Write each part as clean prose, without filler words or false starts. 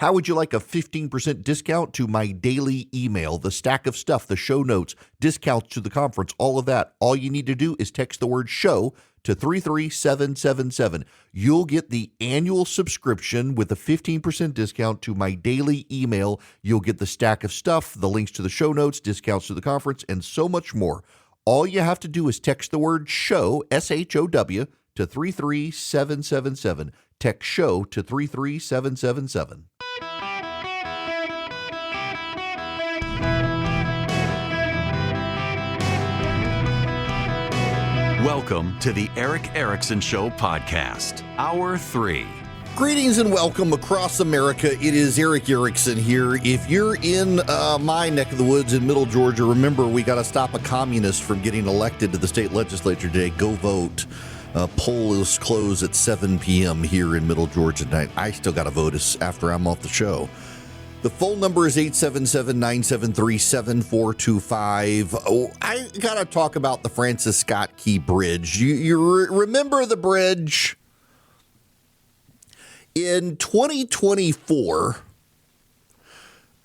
How would you like a 15% discount to my daily email, the stack of stuff, the show notes, discounts to the conference, all of that? All you need to do is text the word show to 33777. You'll get the annual subscription with a 15% discount to my daily email. You'll get the stack of stuff, the links to the show notes, discounts to the conference, and so much more. All you have to do is text the word show, SHOW, to 33777. Text show to 33777. Welcome to the Eric Erickson Show podcast, Hour 3. Greetings and welcome across America. It is Eric Erickson here. If you're in my neck of the woods in Middle Georgia, remember we got to stop a communist from getting elected to the state legislature today. Go vote. Poll is closed at 7 p.m. here in Middle Georgia tonight. I still got to vote after I'm off the show. The phone number is 877-973-7425. Oh, I got to talk about the Francis Scott Key Bridge. You remember the bridge? In 2024,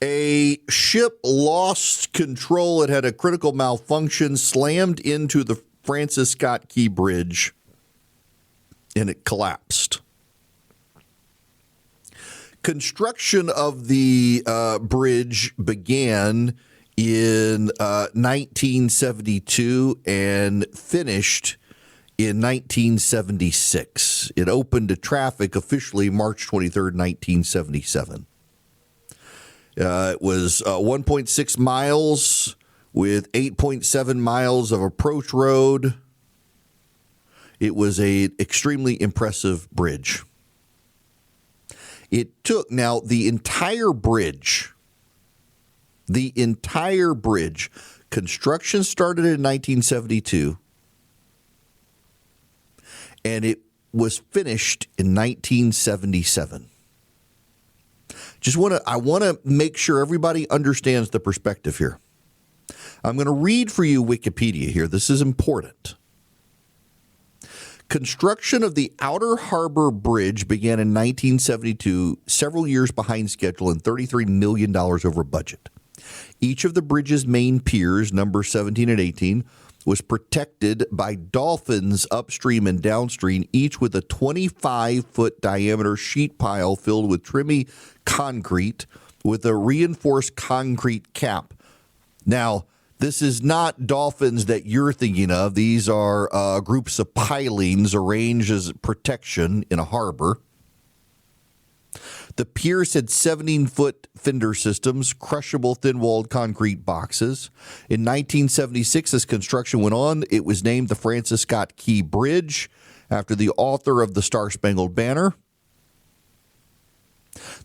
a ship lost control. It had a critical malfunction, slammed into the Francis Scott Key Bridge, and it collapsed. Construction of the bridge began in 1972 and finished in 1976. It opened to traffic officially March 23rd, 1977. It was 1.6 miles with 8.7 miles of approach road. It was an extremely impressive bridge. It took, now the entire bridge, construction started in 1972, and it was finished in 1977. I want to make sure everybody understands the perspective here. I'm going to read for you Wikipedia here. This is important. Construction of the Outer Harbor Bridge began in 1972, several years behind schedule and $33 million over budget. Each of the bridge's main piers, number 17 and 18, was protected by dolphins upstream and downstream, each with a 25-foot diameter sheet pile filled with trimmy concrete with a reinforced concrete cap. Now, this is not dolphins that you're thinking of. These are groups of pilings arranged as protection in a harbor. The piers had 17-foot fender systems, crushable thin-walled concrete boxes. In 1976, as construction went on, it was named the Francis Scott Key Bridge after the author of the Star-Spangled Banner.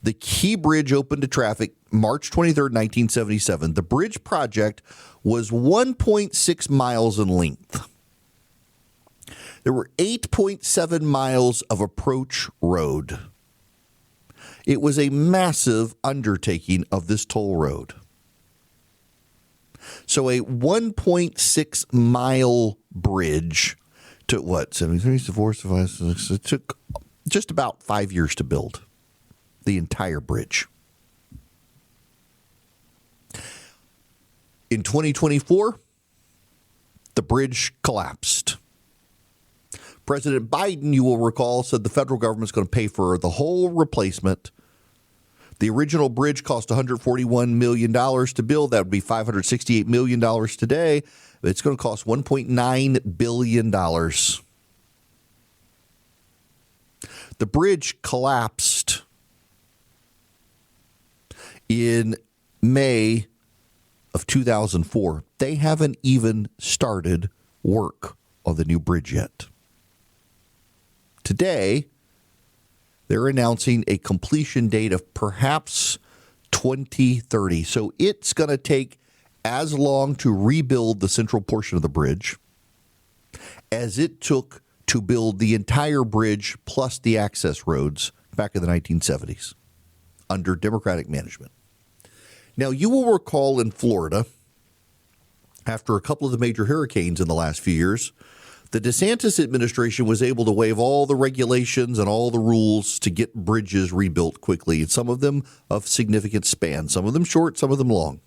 The Key Bridge opened to traffic March 23, 1977. The bridge project was 1.6 miles in length. There were 8.7 miles of approach road. It was a massive undertaking of this toll road. So a 1.6 mile bridge took what? 73, 74, 75, it took just about 5 years to build the entire bridge. In 2024, the bridge collapsed. President Biden, you will recall, said the federal government's going to pay for the whole replacement. The original bridge cost $141 million to build. That would be $568 million today. It's going to cost $1.9 billion. The bridge collapsed in May of 2004. They haven't even started work on the new bridge yet. Today, they're announcing a completion date of perhaps 2030. So it's going to take as long to rebuild the central portion of the bridge as it took to build the entire bridge plus the access roads back in the 1970s under Democratic management. Now, you will recall in Florida, after a couple of the major hurricanes in the last few years, The DeSantis administration was able to waive all the regulations and all the rules to get bridges rebuilt quickly, some of them of significant span, some of them short, some of them long.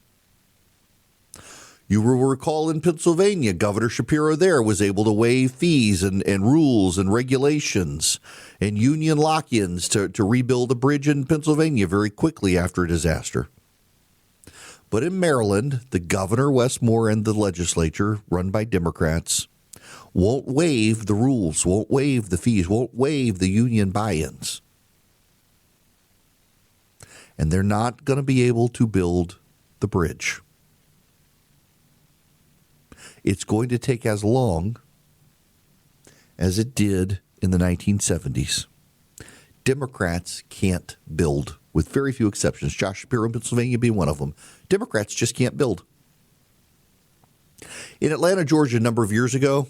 You will recall in Pennsylvania, Governor Shapiro there was able to waive fees and rules and regulations and union lock-ins to rebuild a bridge in Pennsylvania very quickly after a disaster. But in Maryland, the governor, Wes Moore, and the legislature, run by Democrats, won't waive the rules, won't waive the fees, won't waive the union buy-ins. And they're not going to be able to build the bridge. It's going to take as long as it did in the 1970s. Democrats can't build, with very few exceptions, Josh Shapiro in Pennsylvania being one of them. Democrats just can't build. In Atlanta, Georgia, a number of years ago,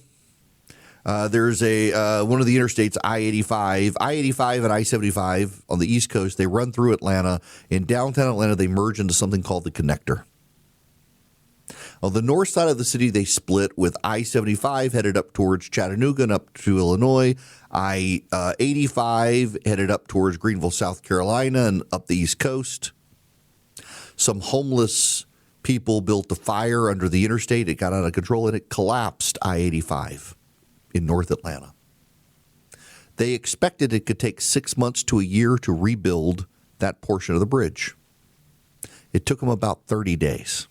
there's one of the interstates, I-85 and I-75 on the East Coast. They run through Atlanta. In downtown Atlanta, they merge into something called the Connector. On the north side of the city, they split with I-75 headed up towards Chattanooga and up to Illinois, I-85 headed up towards Greenville, South Carolina, and up the East Coast. Some homeless people built a fire under the interstate. It got out of control, and it collapsed I-85 in North Atlanta. They expected it could take 6 months to a year to rebuild that portion of the bridge. It took them about 30 days.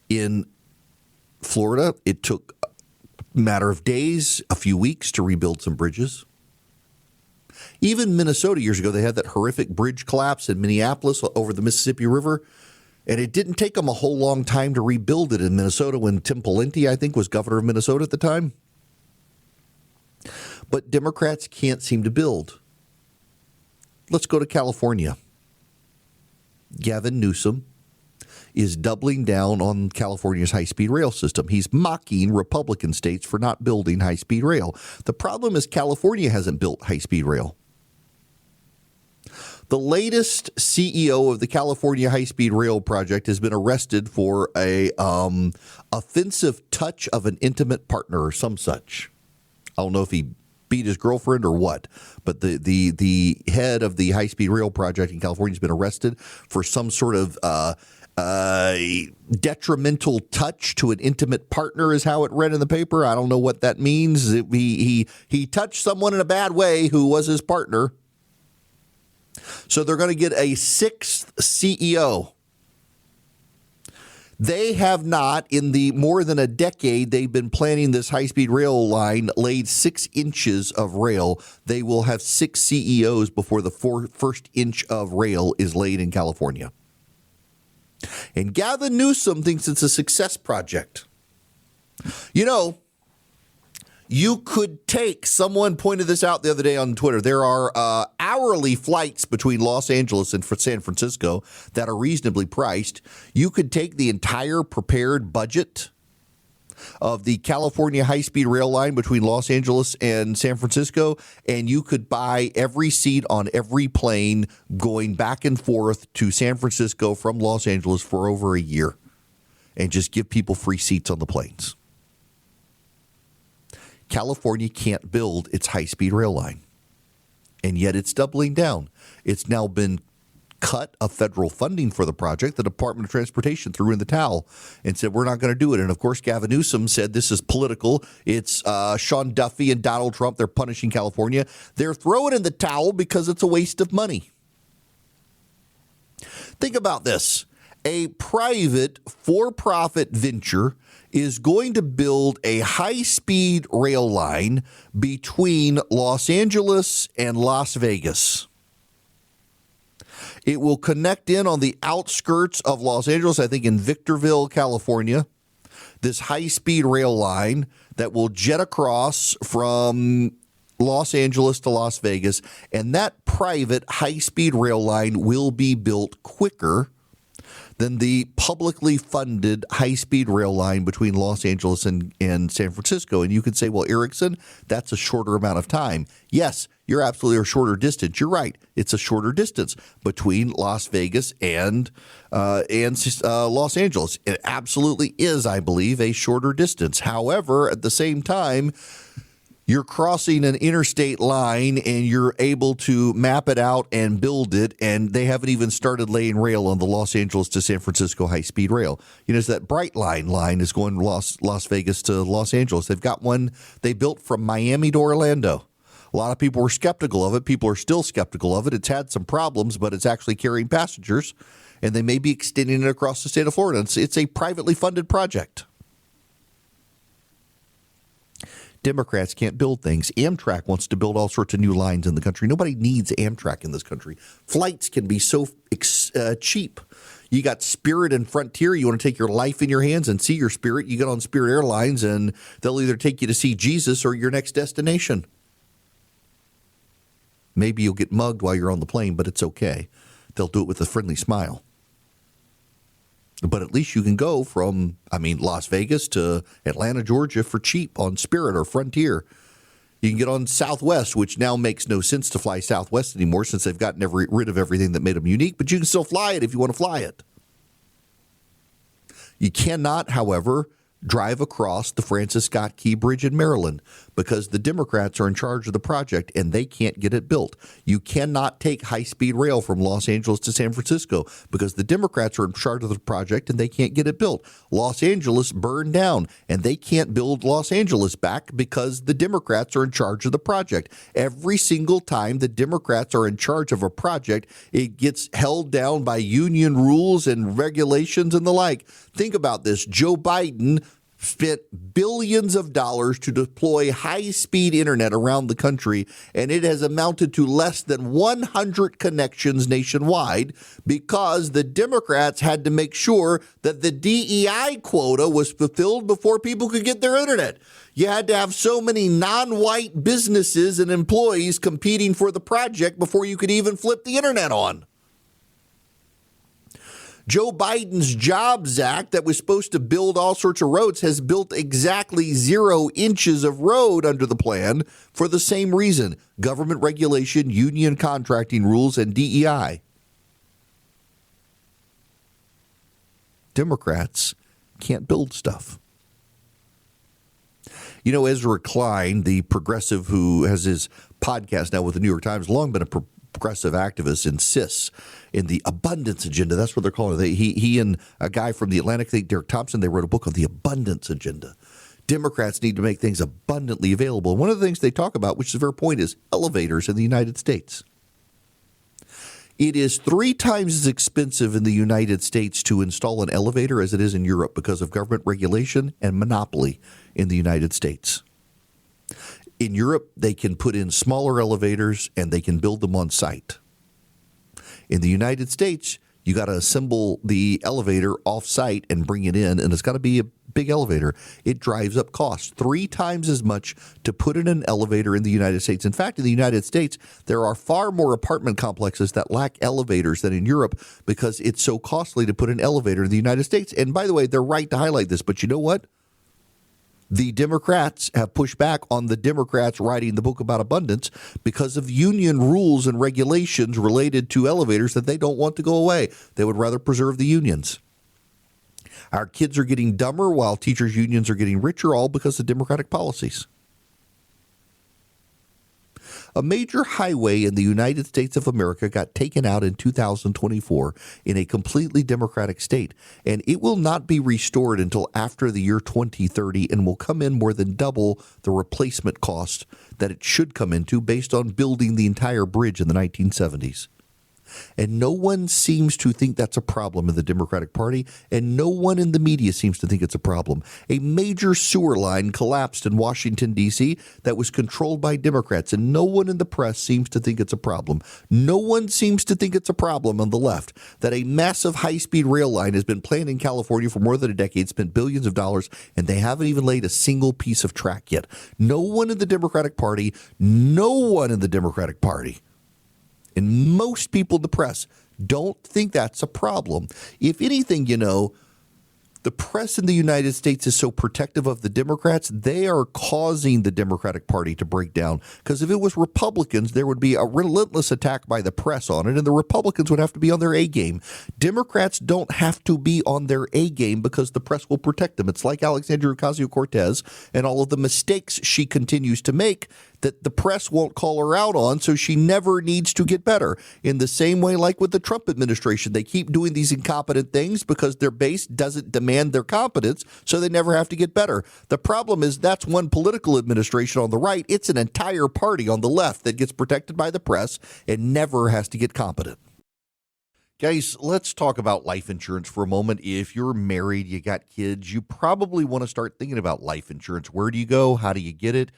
In Florida, it took a matter of days, a few weeks to rebuild some bridges. Even Minnesota years ago, they had that horrific bridge collapse in Minneapolis over the Mississippi River. And it didn't take them a whole long time to rebuild it in Minnesota when Tim Pawlenty, I think, was governor of Minnesota at the time. But Democrats can't seem to build. Let's go to California. Gavin Newsom is doubling down on California's high-speed rail system. He's mocking Republican states for not building high-speed rail. The problem is California hasn't built high-speed rail. The latest CEO of the California high-speed rail project has been arrested for a offensive touch of an intimate partner or some such. I don't know if he beat his girlfriend or what, but the head of the high-speed rail project in California has been arrested for some sort of detrimental touch to an intimate partner is how it read in the paper. I don't know what that means. He touched someone in a bad way who was his partner. So they're going to get a sixth CEO. They have not, in the more than a decade they've been planning this high-speed rail line, laid 6 inches of rail. They will have 6 CEOs before the first inch of rail is laid in California. And Gavin Newsom thinks it's a success project. You know, you could take, someone pointed this out the other day on Twitter, there are hourly flights between Los Angeles and San Francisco that are reasonably priced. You could take the entire prepared budget of the California high-speed rail line between Los Angeles and San Francisco, and you could buy every seat on every plane going back and forth to San Francisco from Los Angeles for over a year and just give people free seats on the planes. California can't build its high-speed rail line, and yet it's doubling down. It's now been cut of federal funding for the project. The Department of Transportation threw in the towel and said, we're not going to do it. And, of course, Gavin Newsom said this is political. It's Sean Duffy and Donald Trump. They're punishing California. They're throwing in the towel because it's a waste of money. Think about this. A private for-profit venture is going to build a high-speed rail line between Los Angeles and Las Vegas. It will connect in on the outskirts of Los Angeles, I think in Victorville, California, this high-speed rail line that will jet across from Los Angeles to Las Vegas, and that private high-speed rail line will be built quicker than the publicly funded high-speed rail line between Los Angeles and San Francisco. And you could say, well, Erickson, that's a shorter amount of time. Yes, you're absolutely a shorter distance. You're right. It's a shorter distance between Las Vegas and Los Angeles. It absolutely is, I believe, a shorter distance. However, at the same time, you're crossing an interstate line and you're able to map it out and build it, and they haven't even started laying rail on the Los Angeles to San Francisco high-speed rail. You know, that Bright line is going Las Vegas to Los Angeles. They've got one they built from Miami to Orlando. A lot of people were skeptical of it. People are still skeptical of it. It's had some problems, but it's actually carrying passengers, and they may be extending it across the state of Florida. It's a privately funded project. Democrats can't build things. Amtrak wants to build all sorts of new lines in the country. Nobody needs Amtrak in this country. Flights can be so cheap. You got Spirit and Frontier. You want to take your life in your hands and see your Spirit. You get on Spirit Airlines, and they'll either take you to see Jesus or your next destination. Maybe you'll get mugged while you're on the plane, but it's okay. They'll do it with a friendly smile. But at least you can go from, Las Vegas to Atlanta, Georgia for cheap on Spirit or Frontier. You can get on Southwest, which now makes no sense to fly Southwest anymore since they've gotten rid of everything that made them unique, but you can still fly it if you want to fly it. You cannot, however, drive across the Francis Scott Key Bridge in Maryland because the Democrats are in charge of the project and they can't get it built. You cannot take high-speed rail from Los Angeles to San Francisco because the Democrats are in charge of the project and they can't get it built. Los Angeles burned down and they can't build Los Angeles back because the Democrats are in charge of the project. Every single time the Democrats are in charge of a project, it gets held down by union rules and regulations and the like. Think about this. Joe Biden spent billions of dollars to deploy high-speed internet around the country, and it has amounted to less than 100 connections nationwide because the Democrats had to make sure that the DEI quota was fulfilled before people could get their internet. You had to have so many non-white businesses and employees competing for the project before you could even flip the internet on. Joe Biden's Jobs Act that was supposed to build all sorts of roads has built exactly 0 inches of road under the plan for the same reason: government regulation, union contracting rules, and DEI. Democrats can't build stuff. You know, Ezra Klein, the progressive who has his podcast now with the New York Times, long been a progressive activist, insists in the abundance agenda. That's what they're calling it. He and a guy from the Atlantic, Derek Thompson, they wrote a book on the abundance agenda. Democrats need to make things abundantly available. And one of the things they talk about, which is a fair point, is elevators in the United States. It is 3 times as expensive in the United States to install an elevator as it is in Europe because of government regulation and monopoly in the United States. In Europe, they can put in smaller elevators and they can build them on site. In the United States, you got to assemble the elevator off site and bring it in, and it's got to be a big elevator. It drives up costs 3 times as much to put in an elevator in the United States. In fact, in the United States, there are far more apartment complexes that lack elevators than in Europe because it's so costly to put an elevator in the United States. And by the way, they're right to highlight this, but you know what? The Democrats have pushed back on the Democrats writing the book about abundance because of union rules and regulations related to elevators that they don't want to go away. They would rather preserve the unions. Our kids are getting dumber while teachers' unions are getting richer, all because of Democratic policies. A major highway in the United States of America got taken out in 2024 in a completely Democratic state, and it will not be restored until after the year 2030 and will come in more than double the replacement cost that it should come into based on building the entire bridge in the 1970s. And no one seems to think that's a problem in the Democratic Party, and no one in the media seems to think it's a problem. A major sewer line collapsed in Washington, D.C. that was controlled by Democrats, and no one in the press seems to think it's a problem. No one seems to think it's a problem on the left that a massive high-speed rail line has been planned in California for more than a decade, spent billions of dollars, and they haven't even laid a single piece of track yet. No one in the Democratic Party, and most people in the press Don't think that's a problem. If anything, the press in the United States is so protective of the Democrats, they are causing the Democratic Party to break down. Because if it was Republicans, there would be a relentless attack by the press on it, and the Republicans would have to be on their A game. Democrats don't have to be on their A game because the press will protect them. It's like Alexandria Ocasio-Cortez and all of the mistakes she continues to make that the press won't call her out on, so she never needs to get better. In the same way, like with the Trump administration, they keep doing these incompetent things because their base doesn't demand their competence, so they never have to get better. The problem is that's one political administration on the right. It's an entire party on the left that gets protected by the press and never has to get competent. Guys, let's talk about life insurance for a moment. If you're married, you got kids, you probably want to start thinking about life insurance. Where do you go? How do you get it?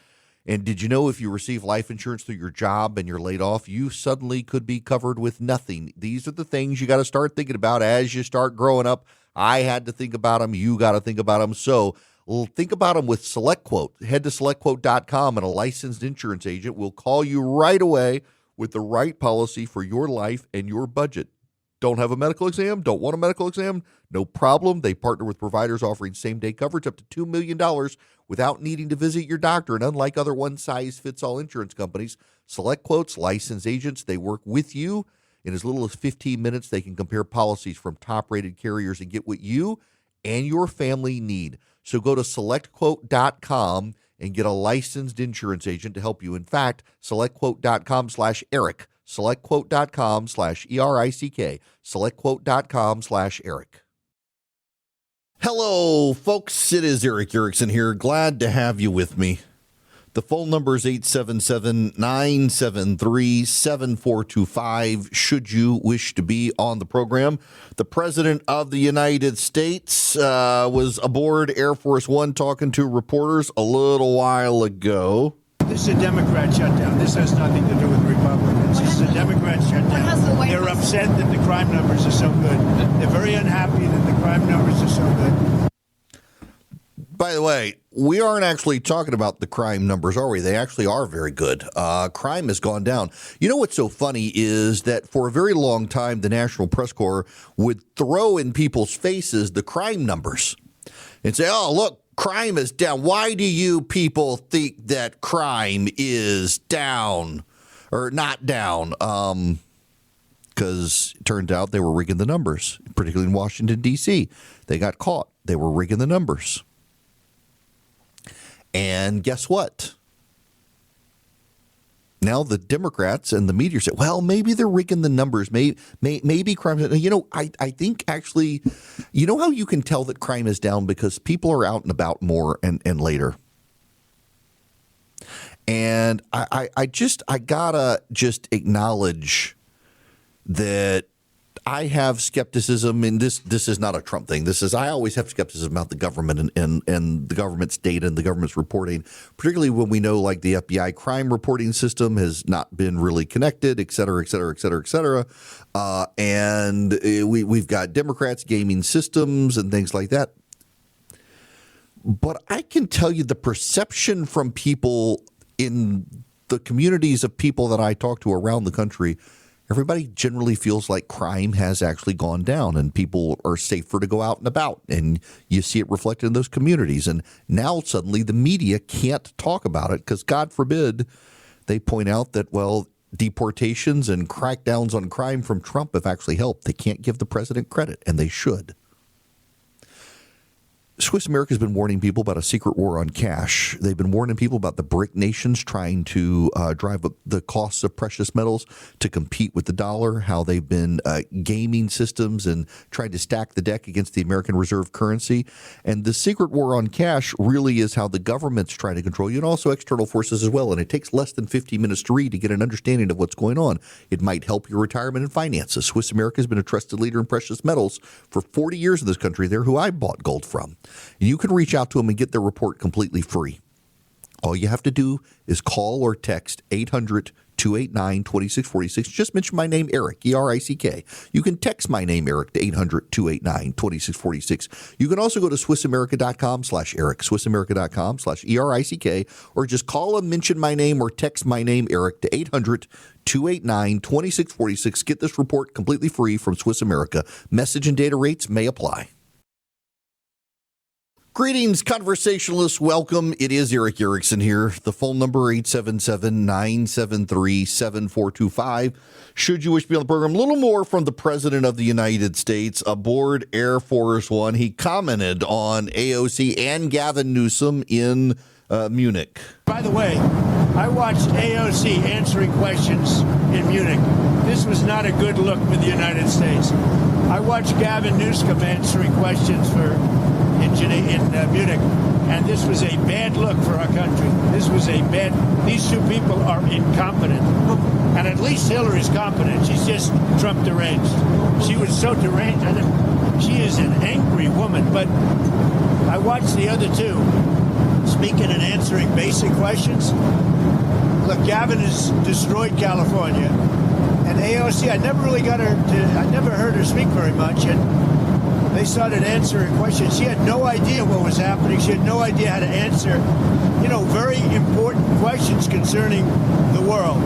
And did you know if you receive life insurance through your job and you're laid off, you suddenly could be covered with nothing? These are the things you got to start thinking about as you start growing up. I had to think about them. You got to think about them. So think about them with SelectQuote. Head to SelectQuote.com and a licensed insurance agent will call you right away with the right policy for your life and your budget. Don't have a medical exam? Don't want a medical exam? No problem. They partner with providers offering same-day coverage up to $2 million without needing to visit your doctor. And unlike other one-size-fits-all insurance companies, SelectQuote's licensed agents, they work with you. In as little as 15 minutes, they can compare policies from top-rated carriers and get what you and your family need. So go to SelectQuote.com and get a licensed insurance agent to help you. In fact, SelectQuote.com/Eric. SelectQuote.com/ERICK. SelectQuote.com/Eric. Hello, folks. It is Eric Erickson here. Glad to have you with me. The phone number is 877-973-7425 should you wish to be on the program. The President of the United States was aboard Air Force One talking to reporters a little while ago. This is a Democrat shutdown. This has nothing to do with Republicans. This is a Democrat shutdown. They're upset that the crime numbers are so good. They're very unhappy that the crime numbers are so good. By the way, we aren't actually talking about the crime numbers, are we? They actually are very good. Crime has gone down. You know what's so funny is that for a very long time, the National Press Corps would throw in people's faces the crime numbers and say, oh, look, crime is down. Why do you people think that crime is down or not down? Because it turned out they were rigging the numbers, particularly in Washington, D.C. They got caught. They were rigging the numbers. And guess what? Now the Democrats and the media say, well, maybe they're rigging the numbers. Maybe crime. I think actually, you know how you can tell that crime is down because people are out and about more and later. And I gotta just acknowledge that I have skepticism, and this is not a Trump thing. I always have skepticism about the government and the government's data and the government's reporting, particularly when we know like the FBI crime reporting system has not been really connected, et cetera, et cetera, et cetera, et cetera. And we've got Democrats gaming systems and things like that. But I can tell you the perception from people in the communities of people that I talk to around the country, everybody generally feels like crime has actually gone down and people are safer to go out and about. And you see it reflected in those communities. And now suddenly the media can't talk about it because, God forbid, they point out that, well, deportations and crackdowns on crime from Trump have actually helped. They can't give the president credit, and they should. Swiss America has been warning people about a secret war on cash. They've been warning people about the BRIC nations trying to drive up the costs of precious metals to compete with the dollar, how they've been gaming systems and trying to stack the deck against the American reserve currency. And the secret war on cash really is how the government's trying to control you and also external forces as well. And it takes less than 15 minutes to read to get an understanding of what's going on. It might help your retirement and finances. Swiss America has been a trusted leader in precious metals for 40 years in this country. They're who I bought gold from. You can reach out to them and get their report completely free. All you have to do is call or text 800-289-2646. Just mention my name, Eric, E-R-I-C-K. You can text my name, Eric, to 800-289-2646. You can also go to SwissAmerica.com/Eric, SwissAmerica.com/ERICK, or just call and mention my name or text my name, Eric, to 800-289-2646. Get this report completely free from Swiss America. Message and data rates may apply. Greetings, conversationalists. Welcome. It is Eric Erickson here. The phone number, 877-973-7425. Should you wish to be on the program, a little more from the President of the United States aboard Air Force One. He commented on AOC and Gavin Newsom in Munich. By the way, I watched AOC answering questions in Munich. This was not a good look for the United States. I watched Gavin Newsom answering questions in Munich, and this was a bad look for our country. These two people are incompetent. And at least Hillary's competent. She's just Trump deranged. She was so deranged. She is an angry woman. But I watched the other two speaking and answering basic questions. Look, Gavin has destroyed California. And AOC, I never heard her speak very much. And they started answering questions. She had no idea what was happening. She had no idea how to answer, very important questions concerning the world.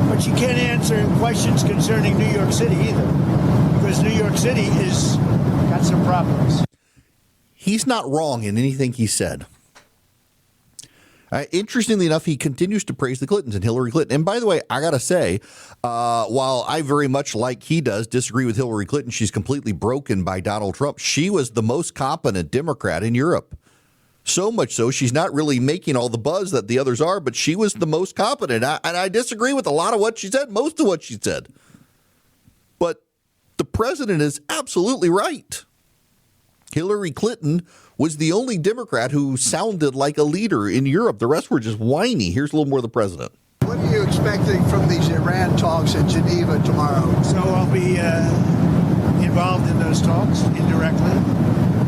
But she can't answer questions concerning New York City either, because New York City has got some problems. He's not wrong in anything he said. Interestingly enough, he continues to praise the Clintons and Hillary Clinton. And by the way, I got to say, while I very much like he does disagree with Hillary Clinton, she's completely broken by Donald Trump. She was the most competent Democrat in Europe. So much so, she's not really making all the buzz that the others are, but she was the most competent. And I disagree with a lot of what she said, most of what she said. But the president is absolutely right. Hillary Clinton was the only Democrat who sounded like a leader in Europe. The rest were just whiny. Here's a little more of the president. What are you expecting from these Iran talks in Geneva tomorrow? So I'll be involved in those talks indirectly,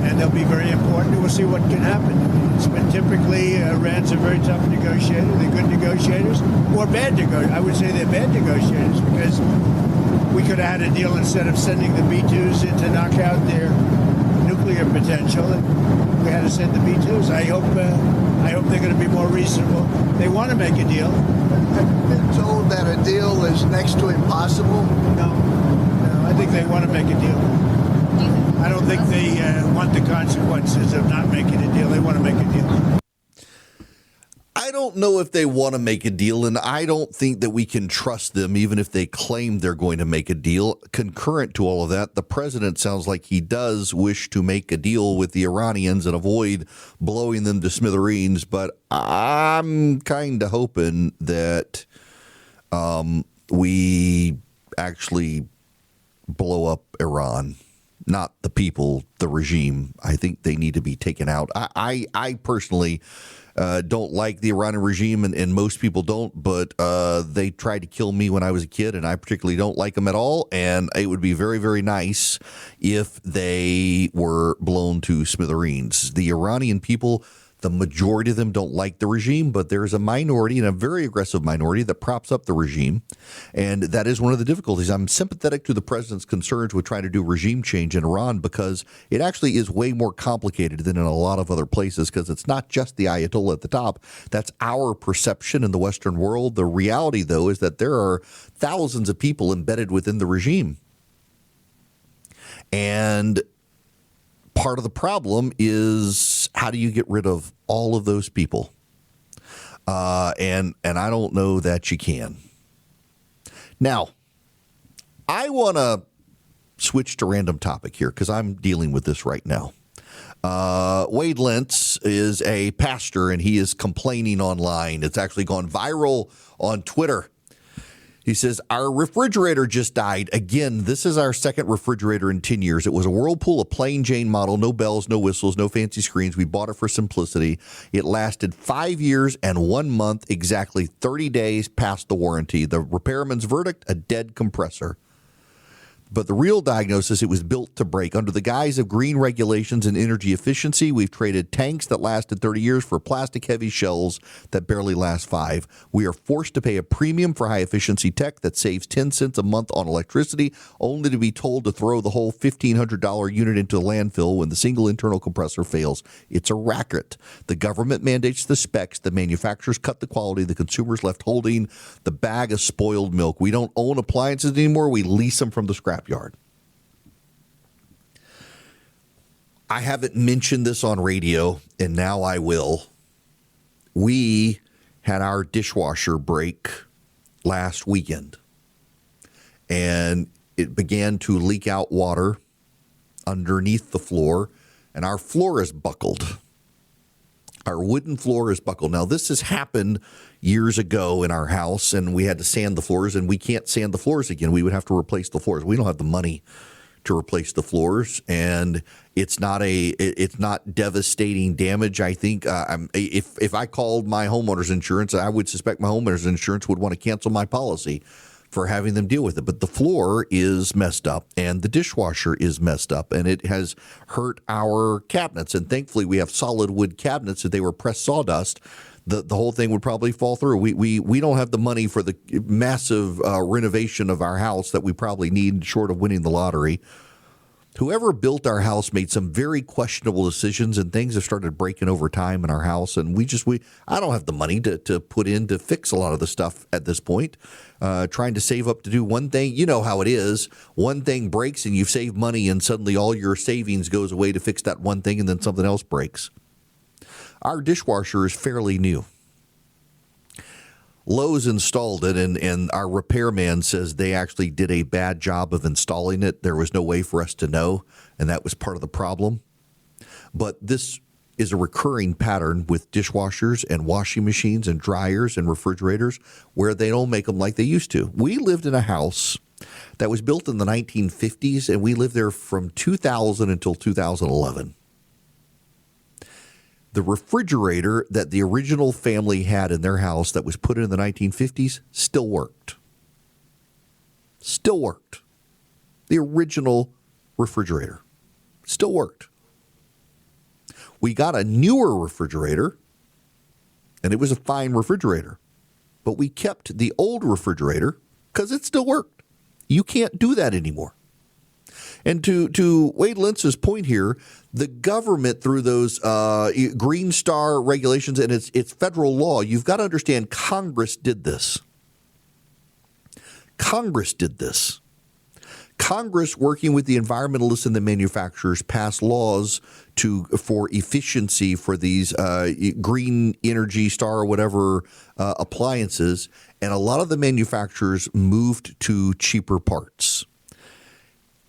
and they'll be very important. We'll see what can happen. It's been typically Iran's a very tough negotiator. They're good negotiators, or bad negotiators. I would say they're bad negotiators, because we could have had a deal instead of sending the B-2s in to knock out their nuclear potential, and we had to send the B-2s. I hope they're going to be more reasonable. They want to make a deal. Have you been told that a deal is next to impossible? No, I think they want to make a deal. I don't think they want the consequences of not making a deal. They want to make a deal. I don't know if they want to make a deal, and I don't think that we can trust them, even if they claim they're going to make a deal. Concurrent to all of that, the president sounds like he does wish to make a deal with the Iranians and avoid blowing them to smithereens, but I'm kind of hoping that we actually blow up Iran. Not the people, the regime. I think they need to be taken out. I personally don't like the Iranian regime, and most people don't, but they tried to kill me when I was a kid, and I particularly don't like them at all, and it would be very, very nice if they were blown to smithereens. The Iranian people, the majority of them don't like the regime, but there's a minority, and a very aggressive minority, that props up the regime, and that is one of the difficulties. I'm sympathetic to the president's concerns with trying to do regime change in Iran, because it actually is way more complicated than in a lot of other places, because it's not just the Ayatollah at the top. That's our perception in the Western world. The reality, though, is that there are thousands of people embedded within the regime. And part of the problem is, how do you get rid of all of those people? And I don't know that you can. Now, I want to switch to random topic here, because I'm dealing with this right now. Wade Lentz is a pastor, and he is complaining online. It's actually gone viral on Twitter. He says, our refrigerator just died. Again, this is our second refrigerator in 10 years. It was a Whirlpool, a plain Jane model, no bells, no whistles, no fancy screens. We bought it for simplicity. It lasted 5 years and 1 month, exactly 30 days past the warranty. The repairman's verdict, a dead compressor. But the real diagnosis, it was built to break. Under the guise of green regulations and energy efficiency, we've traded tanks that lasted 30 years for plastic-heavy shells that barely last 5. We are forced to pay a premium for high-efficiency tech that saves 10 cents a month on electricity, only to be told to throw the whole $1,500 unit into a landfill when the single internal compressor fails. It's a racket. The government mandates the specs, the manufacturers cut the quality, the consumer's left holding the bag of spoiled milk. We don't own appliances anymore. We lease them from the scrapyard. I haven't mentioned this on radio, and now I will. We had our dishwasher break last weekend, and it began to leak out water underneath the floor, and our floor is buckled. Our wooden floor is buckled. Now, this has happened years ago in our house, and we had to sand the floors, and we can't sand the floors again. We would have to replace the floors. We don't have the money to replace the floors, and it's not devastating damage. I think if I called my homeowner's insurance, I would suspect my homeowner's insurance would want to cancel my policy for having them deal with it. But the floor is messed up and the dishwasher is messed up, and it has hurt our cabinets. And thankfully we have solid wood cabinets. If they were pressed sawdust, the whole thing would probably fall through. We don't have the money for the massive renovation of our house that we probably need short of winning the lottery. Whoever built our house made some very questionable decisions, and things have started breaking over time in our house. And I don't have the money to put in to fix a lot of the stuff at this point. Trying to save up to do one thing. You know how it is. One thing breaks and you've saved money, and suddenly all your savings goes away to fix that one thing, and then something else breaks. Our dishwasher is fairly new. Lowe's installed it, and our repairman says they actually did a bad job of installing it. There was no way for us to know, and that was part of the problem. But this is a recurring pattern with dishwashers and washing machines and dryers and refrigerators where they don't make them like they used to. We lived in a house that was built in the 1950s, and we lived there from 2000 until 2011. The refrigerator that the original family had in their house that was put in the 1950s still worked. Still worked. The original refrigerator still worked. We got a newer refrigerator, and it was a fine refrigerator, but we kept the old refrigerator because it still worked. You can't do that anymore. And to Wade Lentz's point here, the government, through those Green Star regulations and it's federal law, you've got to understand Congress did this. Congress did this. Congress, working with the environmentalists and the manufacturers, passed laws for efficiency for these green energy star or whatever appliances, and a lot of the manufacturers moved to cheaper parts.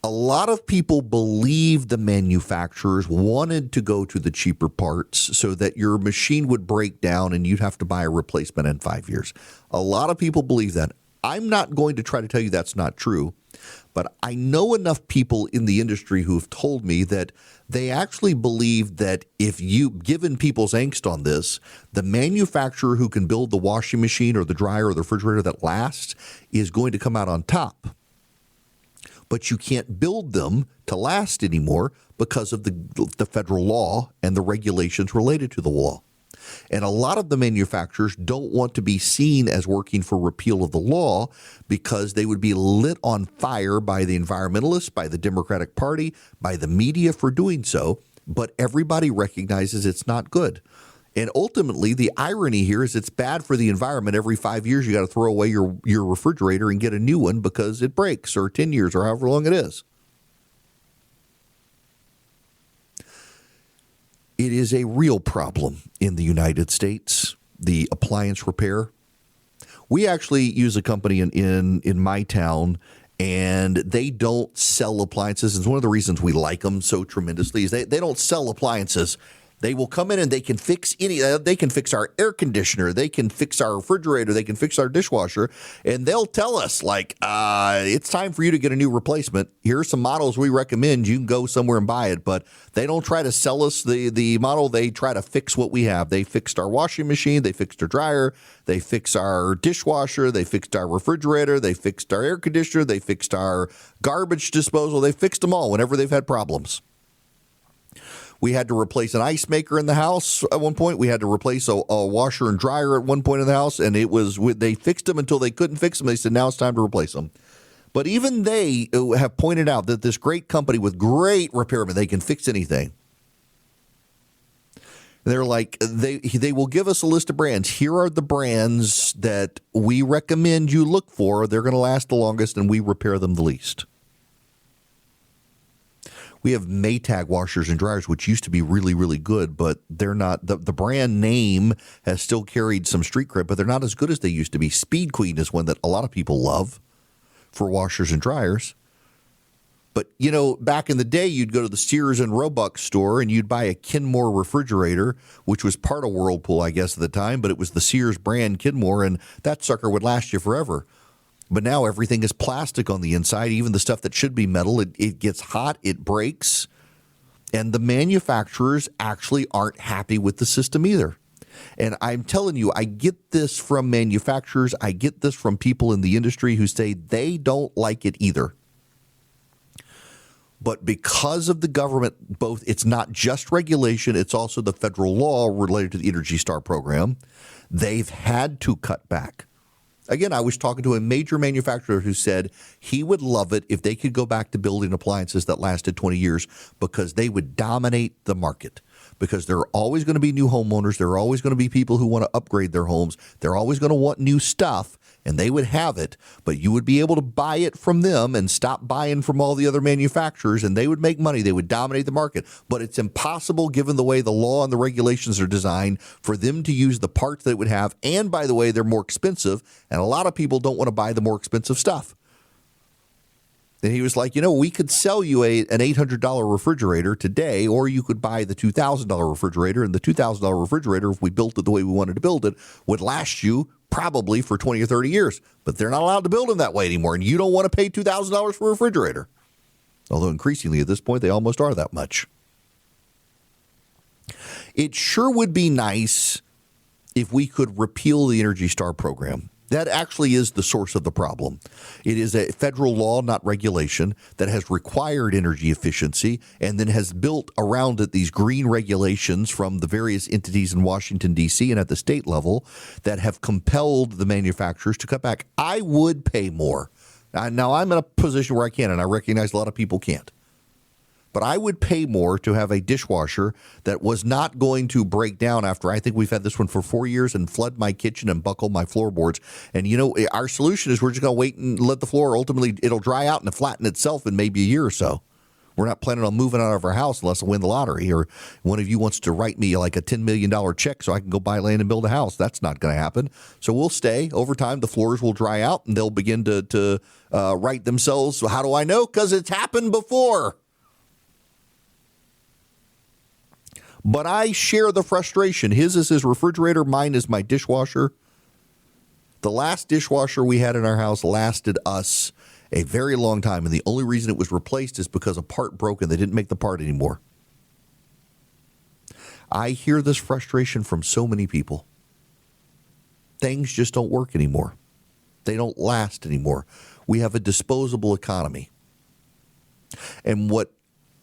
A lot of people believe the manufacturers wanted to go to the cheaper parts so that your machine would break down and you'd have to buy a replacement in 5 years. A lot of people believe that. I'm not going to try to tell you that's not true, but I know enough people in the industry who have told me that they actually believe that if you, given people's angst on this, the manufacturer who can build the washing machine or the dryer or the refrigerator that lasts is going to come out on top. But you can't build them to last anymore because of the federal law and the regulations related to the law. And a lot of the manufacturers don't want to be seen as working for repeal of the law because they would be lit on fire by the environmentalists, by the Democratic Party, by the media for doing so. But everybody recognizes it's not good. And ultimately, the irony here is it's bad for the environment. Every 5 years, you got to throw away your refrigerator and get a new one because it breaks, or 10 years, or however long it is. It is a real problem in the United States, the appliance repair. We actually use a company in my town, and they don't sell appliances. It's one of the reasons we like them so tremendously is they don't sell appliances. They will come in and they can fix they can fix our air conditioner, they can fix our refrigerator, they can fix our dishwasher, and they'll tell us it's time for you to get a new replacement. Here are some models we recommend. You can go somewhere and buy it, but they don't try to sell us the model. They try to fix what we have. They fixed our washing machine, they fixed our dryer, they fixed our dishwasher, they fixed our refrigerator, they fixed our air conditioner, they fixed our garbage disposal. They fixed them all whenever they've had problems. We had to replace an ice maker in the house at one point. We had to replace a washer and dryer at one point in the house, and they fixed them until they couldn't fix them. They said, now it's time to replace them. But even they have pointed out that this great company with great repairmen, they can fix anything. They're like, they will give us a list of brands. Here are the brands that we recommend you look for. They're going to last the longest, and we repair them the least. We have Maytag washers and dryers, which used to be really, really good, but they're not. The brand name has still carried some street cred, but they're not as good as they used to be. Speed Queen is one that a lot of people love for washers and dryers. But, back in the day, you'd go to the Sears and Roebuck store and you'd buy a Kenmore refrigerator, which was part of Whirlpool, I guess, at the time, but it was the Sears brand Kenmore, and that sucker would last you forever. But now everything is plastic on the inside, even the stuff that should be metal. It gets hot, it breaks, and the manufacturers actually aren't happy with the system either. And I'm telling you, I get this from manufacturers. I get this from people in the industry who say they don't like it either. But because of the government, it's not just regulation, it's also the federal law related to the Energy Star program, they've had to cut back. Again, I was talking to a major manufacturer who said he would love it if they could go back to building appliances that lasted 20 years because they would dominate the market. Because there are always going to be new homeowners. There are always going to be people who want to upgrade their homes. They're always going to want new stuff, and they would have it. But you would be able to buy it from them and stop buying from all the other manufacturers, and they would make money. They would dominate the market. But it's impossible, given the way the law and the regulations are designed, for them to use the parts that it would have. And, by the way, they're more expensive, and a lot of people don't want to buy the more expensive stuff. And he was like, we could sell you an $800 refrigerator today, or you could buy the $2,000 refrigerator. And the $2,000 refrigerator, if we built it the way we wanted to build it, would last you probably for 20 or 30 years. But they're not allowed to build them that way anymore. And you don't want to pay $2,000 for a refrigerator. Although increasingly at this point, they almost are that much. It sure would be nice if we could repeal the Energy Star program. That actually is the source of the problem. It is a federal law, not regulation, that has required energy efficiency and then has built around it these green regulations from the various entities in Washington, D.C. and at the state level that have compelled the manufacturers to cut back. I would pay more. Now, I'm in a position where I can, and I recognize a lot of people can't. But I would pay more to have a dishwasher that was not going to break down after, I think we've had this one for 4 years, and flood my kitchen and buckle my floorboards. And, our solution is we're just going to wait and let the floor, ultimately, it'll dry out and flatten itself in maybe a year or so. We're not planning on moving out of our house unless I win the lottery, or one of you wants to write me like a $10 million check so I can go buy land and build a house. That's not going to happen. So we'll stay. Over time, the floors will dry out and they'll begin to right themselves. So how do I know? Because it's happened before. But I share the frustration. His is his refrigerator. Mine is my dishwasher. The last dishwasher we had in our house lasted us a very long time. And the only reason it was replaced is because a part broke and they didn't make the part anymore. I hear this frustration from so many people. Things just don't work anymore. They don't last anymore. We have a disposable economy. And what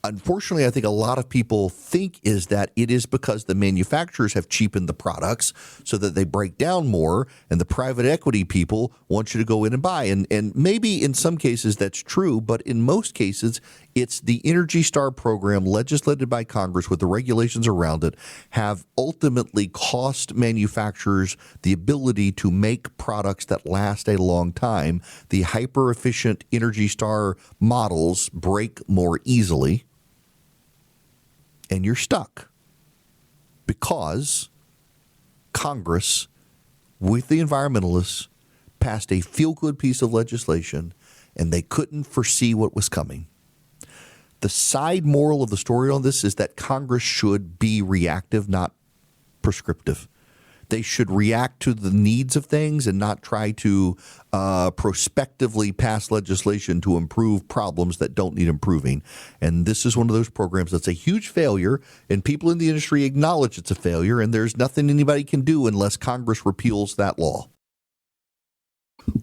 unfortunately, I think a lot of people think is that it is because the manufacturers have cheapened the products so that they break down more, and the private equity people want you to go in and buy. And maybe in some cases that's true, but in most cases, it's the Energy Star program legislated by Congress with the regulations around it have ultimately cost manufacturers the ability to make products that last a long time. The hyper-efficient Energy Star models break more easily. And you're stuck because Congress, with the environmentalists, passed a feel-good piece of legislation, and they couldn't foresee what was coming. The side moral of the story on this is that Congress should be reactive, not prescriptive. They should react to the needs of things and not try to prospectively pass legislation to improve problems that don't need improving. And this is one of those programs that's a huge failure, and people in the industry acknowledge it's a failure, and there's nothing anybody can do unless Congress repeals that law.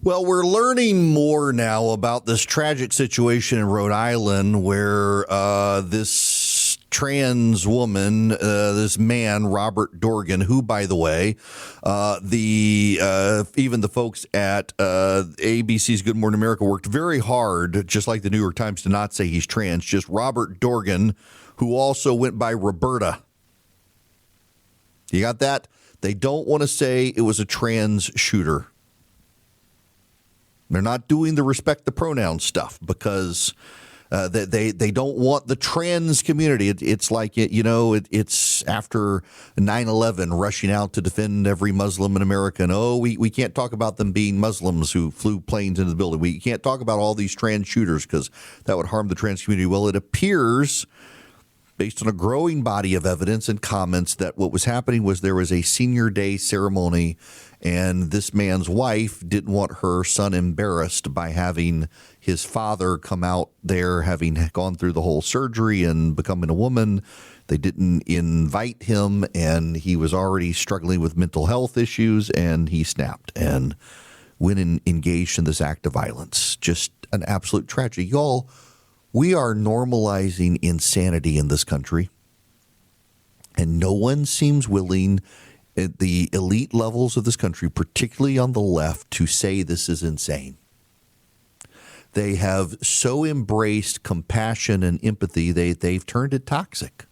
Well, we're learning more now about this tragic situation in Rhode Island where this trans woman, this man, Robert Dorgan, who, by the way, even the folks at ABC's Good Morning America worked very hard, just like the New York Times, to not say he's trans, just Robert Dorgan, who also went by Roberta. You got that? They don't want to say it was a trans shooter. They're not doing the respect the pronouns stuff because they don't want the trans community. It's like, it's after 9/11 rushing out to defend every Muslim in America. And, we can't talk about them being Muslims who flew planes into the building. We can't talk about all these trans shooters because that would harm the trans community. Well, it appears, based on a growing body of evidence and comments, that what was happening was there was a senior day ceremony, and this man's wife didn't want her son embarrassed by having his father come out there, having gone through the whole surgery and becoming a woman. They didn't invite him, and he was already struggling with mental health issues, and he snapped and went and engaged in this act of violence. Just an absolute tragedy. Y'all, we are normalizing insanity in this country, and no one seems willing at the elite levels of this country, particularly on the left, to say this is insane. They have so embraced compassion and empathy, they've turned it toxic.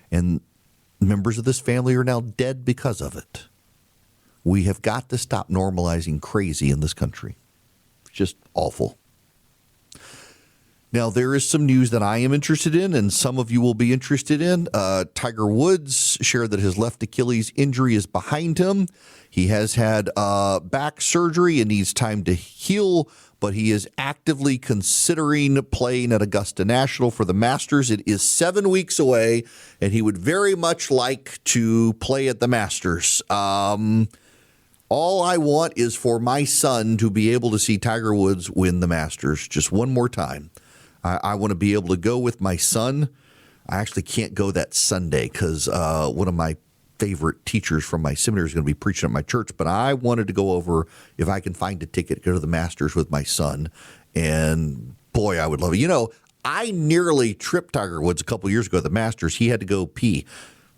And members of this family are now dead because of it. We have got to stop normalizing crazy in this country. It's just awful. Now, there is some news that I am interested in, and some of you will be interested in. Tiger Woods shared that his left Achilles injury is behind him. He has had back surgery and needs time to heal, but he is actively considering playing at Augusta National for the Masters. It is 7 weeks away, and he would very much like to play at the Masters. All I want is for my son to be able to see Tiger Woods win the Masters just one more time. I want to be able to go with my son. I actually can't go that Sunday because one of my favorite teachers from my seminary is going to be preaching at my church. But I wanted to go over, if I can find a ticket, go to the Masters with my son. And boy, I would love it. I nearly tripped Tiger Woods a couple years ago at the Masters. He had to go pee.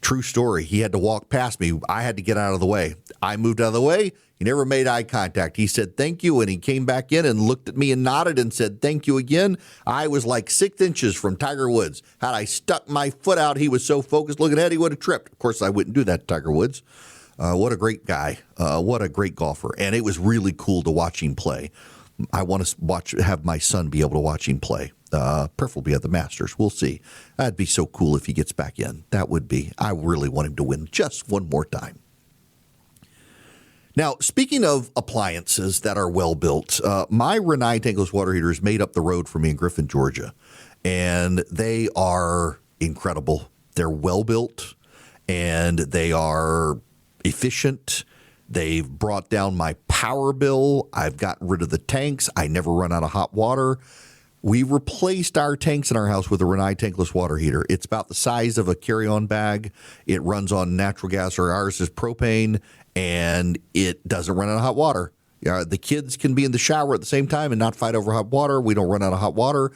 True story. He had to walk past me. I had to get out of the way. I moved out of the way. He never made eye contact. He said, thank you. And he came back in and looked at me and nodded and said, thank you again. I was like 6 inches from Tiger Woods. Had I stuck my foot out, he was so focused looking at it, he would have tripped. Of course, I wouldn't do that to Tiger Woods. What a great guy. What a great golfer. And it was really cool to watch him play. I want to have my son be able to watch him play. Preferably at the Masters. We'll see. That'd be so cool if he gets back in. That would be. I really want him to win just one more time. Now, speaking of appliances that are well built, my Rinnai tankless water heater is made up the road for me in Griffin, Georgia, and they are incredible. They're well built, and they are efficient. They've brought down my power bill. I've gotten rid of the tanks. I never run out of hot water. We replaced our tanks in our house with a Rinnai tankless water heater. It's about the size of a carry-on bag. It runs on natural gas, or ours is propane, and it doesn't run out of hot water. The kids can be in the shower at the same time and not fight over hot water. We don't run out of hot water.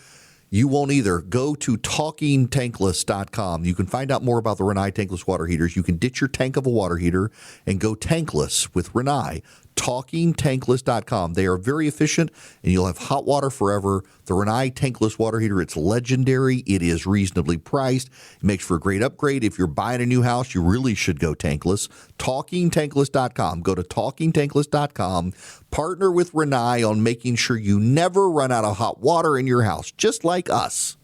You won't either. Go to talkingtankless.com. You can find out more about the Rinnai tankless water heaters. You can ditch your tank of a water heater and go tankless with Rinnai. Talkingtankless.com. They are very efficient, and you'll have hot water forever. The Rinnai tankless water heater, it's legendary. It is reasonably priced. It makes for a great upgrade. If you're buying a new house, you really should go tankless. Talkingtankless.com. Go to talkingtankless.com. Partner with Rinnai on making sure you never run out of hot water in your house, just like us.